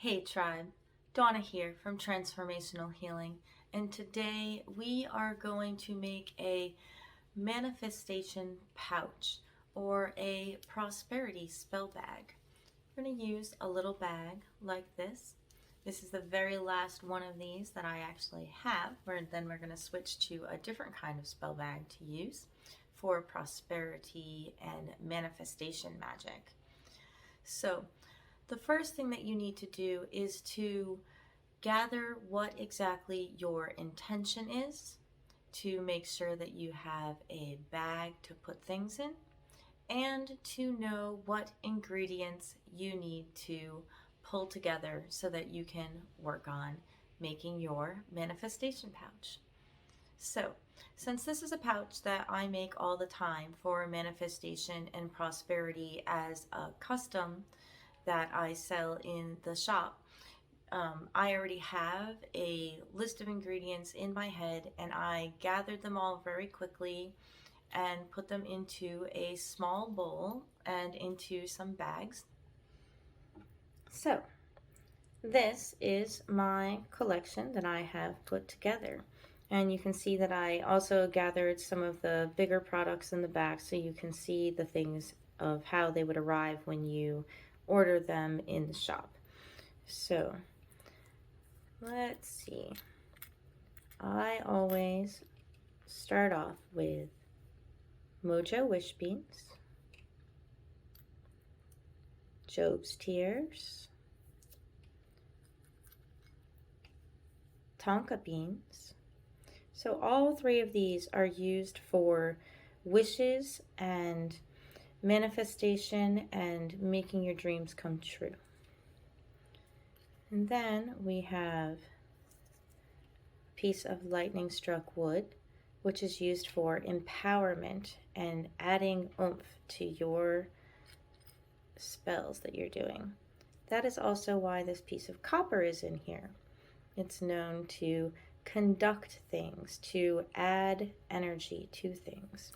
Hey tribe, Dawna here from Transformational Healing, and today we are going to make a manifestation pouch or a prosperity spell bag. We're going to use a little bag like this. This is the very last one of these that I actually have, then we're going to switch to a different kind of spell bag to use for prosperity and manifestation magic. So the first thing that you need to do is to gather what exactly your intention is, to make sure that you have a bag to put things in, and to know what ingredients you need to pull together so that you can work on making your manifestation pouch. So, since this is a pouch that I make all the time for manifestation and prosperity as a custom that I sell in the shop, I already have a list of ingredients in my head, and I gathered them all very quickly and put them into a small bowl and into some bags. So this is my collection that I have put together. And you can see that I also gathered some of the bigger products in the back so you can see the things of how they would arrive when you order them in the shop. So let's see. I always start off with Mojo Wish Beans, Job's Tears, Tonka beans. So all three of these are used for wishes and manifestation and making your dreams come true. And then we have a piece of lightning struck wood, which is used for empowerment and adding oomph to your spells that you're doing. That is also why this piece of copper is in here. It's known to conduct things, to add energy to things.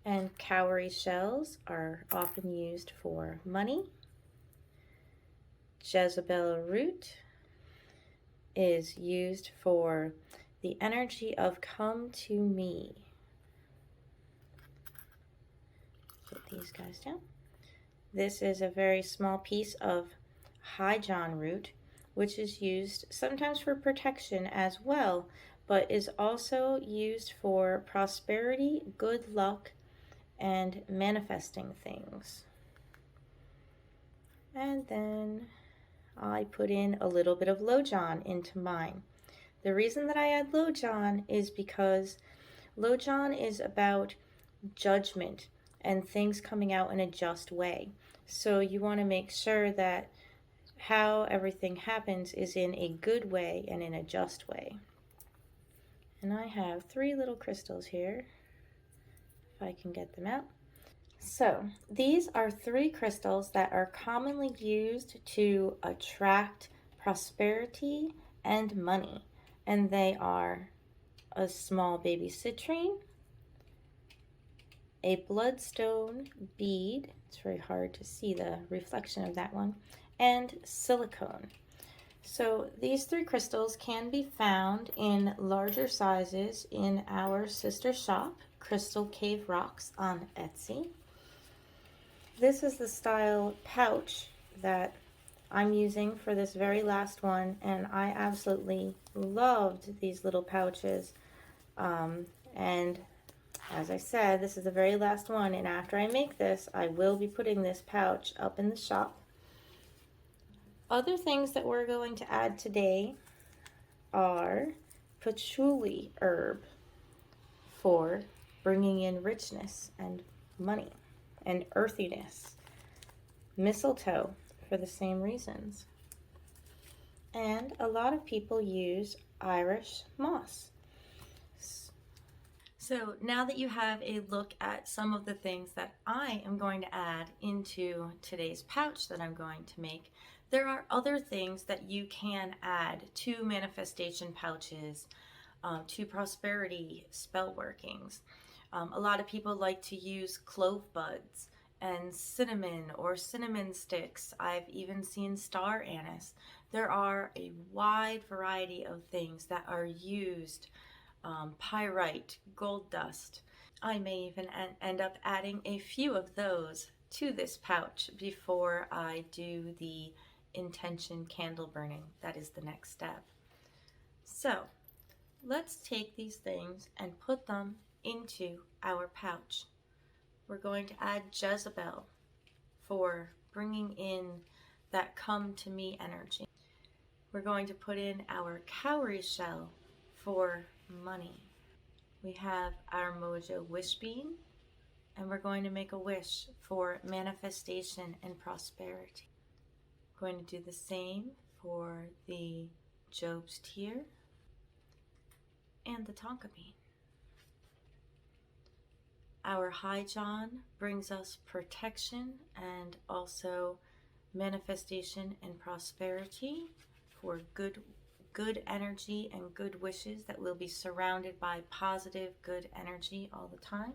And cowrie shells are often used for money. Jezebel root is used for the energy of come to me. Put these guys down. This is a very small piece of high john root, which is used sometimes for protection as well, but is also used for prosperity, good luck, and manifesting things. And then I put in a little bit of low john into mine. The reason that I add low john is because low john is about judgment and things coming out in a just way. So you want to make sure that how everything happens is in a good way and in a just way. And I have 3 little crystals here, if I can get them out. So these are 3 crystals that are commonly used to attract prosperity and money. And they are a small baby citrine, a bloodstone bead, it's very hard to see the reflection of that one, and silicone. So these 3 crystals can be found in larger sizes in our sister shop, Crystal Cave Rocks, on Etsy. This is the style pouch that I'm using for this very last one, and I absolutely loved these little pouches. And as I said, this is the very last one, and after I make this, I will be putting this pouch up in the shop. Other things that we're going to add today are patchouli herb for bringing in richness and money and earthiness. Mistletoe for the same reasons. And a lot of people use Irish moss. So now that you have a look at some of the things that I am going to add into today's pouch that I'm going to make, there are other things that you can add to manifestation pouches, to prosperity spell workings. A lot of people like to use clove buds and cinnamon or cinnamon sticks. I've even seen star anise. There are a wide variety of things that are used, pyrite, gold dust. I may even end up adding a few of those to this pouch before I do the intention candle burning. That is the next step. So let's take these things and put them into our pouch. We're going to add Jezebel for bringing in that come to me energy. We're going to put in our cowrie shell for money. We have our Mojo wish bean, and we're going to make a wish for manifestation and prosperity. We're going to do the same for the Job's tear and the tonka bean. Our high John brings us protection and also manifestation and prosperity for good energy and good wishes, that we'll be surrounded by positive, good energy all the time.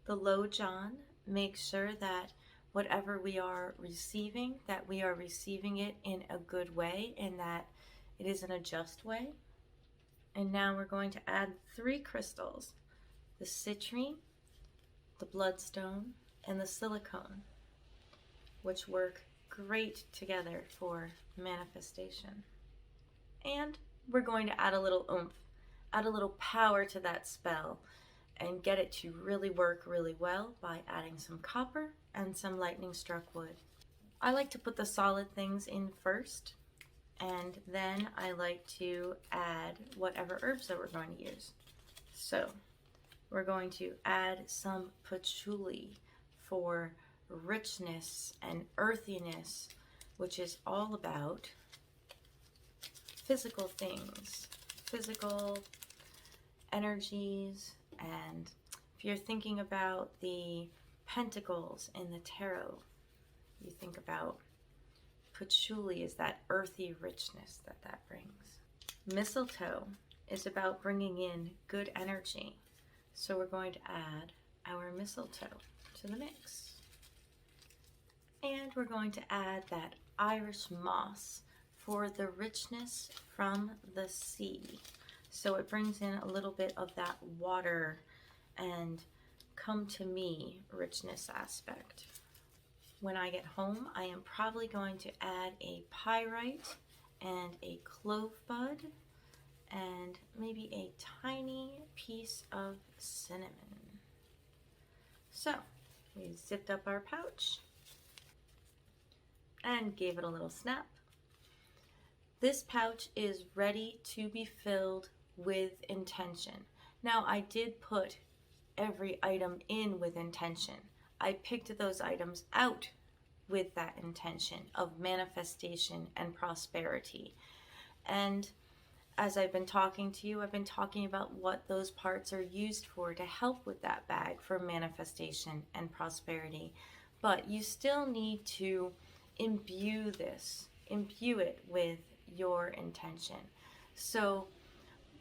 The low John makes sure that whatever we are receiving, that we are receiving it in a good way and that it is in a just way. And now we're going to add 3 crystals: the citrine, the bloodstone, and the silicone, which work great together for manifestation. And we're going to add a little oomph, add a little power to that spell, and get it to really work really well by adding some copper and some lightning struck wood. I like to put the solid things in first, and then I like to add whatever herbs that we're going to use. So we're going to add some patchouli for richness and earthiness, which is all about physical things, physical energies. And if you're thinking about the pentacles in the tarot, you think about patchouli as that earthy richness that brings. Mistletoe is about bringing in good energy, so we're going to add our mistletoe to the mix. And we're going to add that Irish moss for the richness from the sea. So it brings in a little bit of that water and come to me richness aspect. When I get home, I am probably going to add a pyrite and a clove bud and maybe a tiny piece of cinnamon. So we zipped up our pouch and gave it a little snap. This pouch is ready to be filled with intention. Now, I did put every item in with intention. I picked those items out with that intention of manifestation and prosperity. And as I've been talking to you, I've been talking about what those parts are used for to help with that bag for manifestation and prosperity. But you still need to imbue it with your intention. So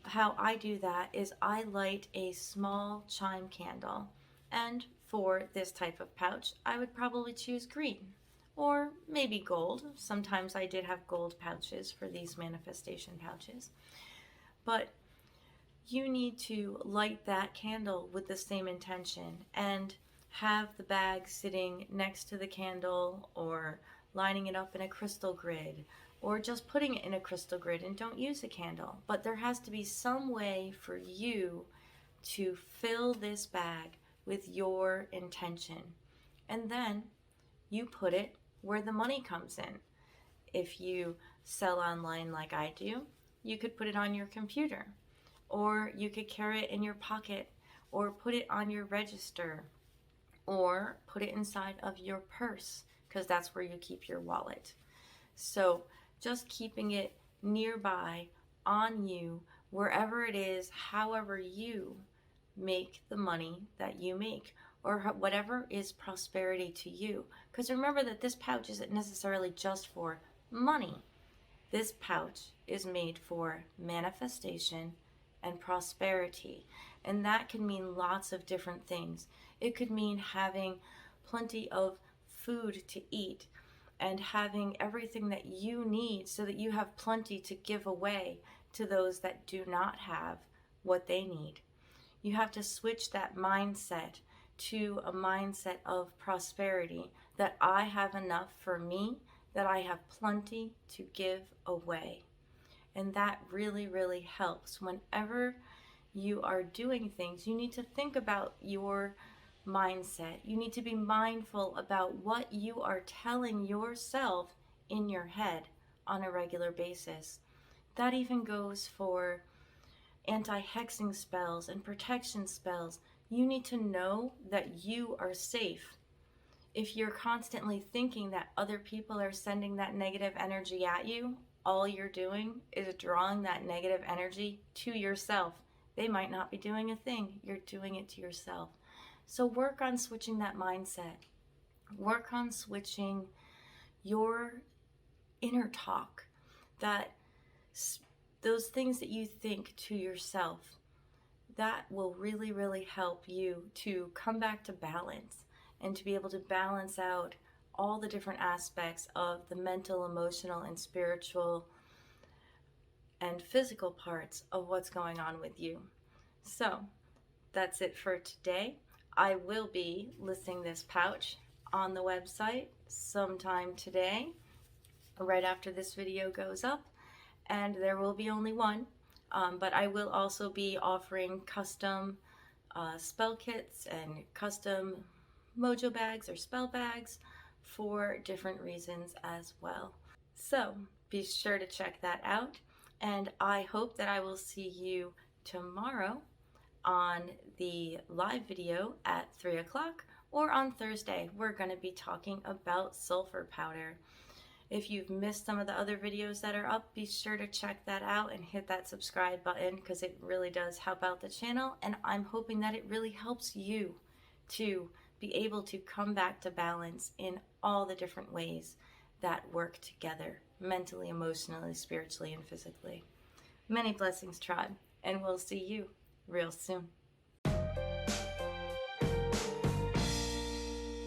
how I do that is I light a small chime candle, and for this type of pouch I would probably choose green or maybe gold. Sometimes I did have gold pouches for these manifestation pouches, but you need to light that candle with the same intention and have the bag sitting next to the candle or lining it up in a crystal grid, or just putting it in a crystal grid and don't use a candle. But there has to be some way for you to fill this bag with your intention. And then you put it where the money comes in. If you sell online like I do, you could put it on your computer, or you could carry it in your pocket, or put it on your register, or put it inside of your purse, because that's where you keep your wallet. So just keeping it nearby, on you, wherever it is, however you make the money that you make, or whatever is prosperity to you. Because remember that this pouch isn't necessarily just for money. This pouch is made for manifestation and prosperity. And that can mean lots of different things. It could mean having plenty of food to eat, and having everything that you need so that you have plenty to give away to those that do not have what they need. You have to switch that mindset to a mindset of prosperity, that I have enough for me, that I have plenty to give away. And that really, really helps. Whenever you are doing things, you need to think about your mindset. You need to be mindful about what you are telling yourself in your head on a regular basis. That even goes for anti-hexing spells and protection spells. You need to know that you are safe. If you're constantly thinking that other people are sending that negative energy at you, all you're doing is drawing that negative energy to yourself. They might not be doing a thing. You're doing it to yourself. So work on switching that mindset. Work on switching your inner talk, that those things that you think to yourself. That will really, really help you to come back to balance and to be able to balance out all the different aspects of the mental, emotional, and spiritual and physical parts of what's going on with you. So that's it for today. I will be listing this pouch on the website sometime today, right after this video goes up, and there will be only one, but I will also be offering custom spell kits and custom mojo bags or spell bags for different reasons as well. So be sure to check that out, and I hope that I will see you tomorrow on the live video at 3 o'clock, or on Thursday. We're going to be talking about sulfur powder. If you've missed some of the other videos that are up, be sure to check that out and hit that subscribe button, because it really does help out the channel, and I'm hoping that it really helps you to be able to come back to balance in all the different ways that work together, mentally, emotionally, spiritually, and physically. Many blessings, tribe, and we'll see you real soon.